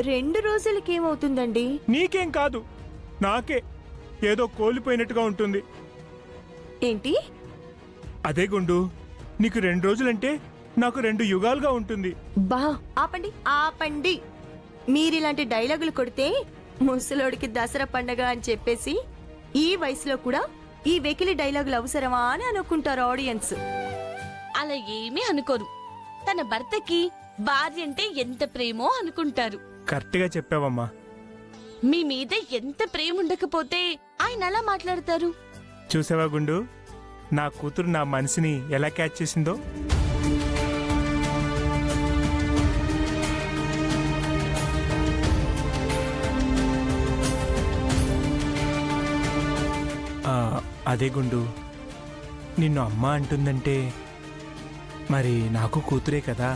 2 రోజులకేమవుతుందండి? నీకేం కాదు, నాకే ఏదో కోల్పోయినట్టుగా ఉంటుంది. ఏంటి? అదే గుండు, నీకు 2 రోజులంటే నాకు 2 యుగాలుగా ఉంటుంది. బా ఆపండి ఆపండి. మీరిలాంటి డైలాగులు కొడితే ముసలోడికి దసరా పండగ అని చెప్పేసి ఈ వయసులో కూడా ఈ వెకిలి డైలాగులు అవసరమా అని అనుకుంటారు ఆడియన్స్. అలా ఏమీ అనుకోరు. తన భర్తకి భార్య అంటే ఎంత ప్రేమో అనుకుంటారు. కరెక్ట్గా చెప్పావమ్మా. మీ మీద ఎంత ప్రేమ ఉండకపోతే ఆయన అలా మాట్లాడతారు. చూసావా గుండు, నా కూతురు నా మనసుని ఎలా క్యాచ్ చేసిందో. అదే గుండు, నిన్ను అమ్మ అంటుందంటే మరి నాకు కూతురే కదా.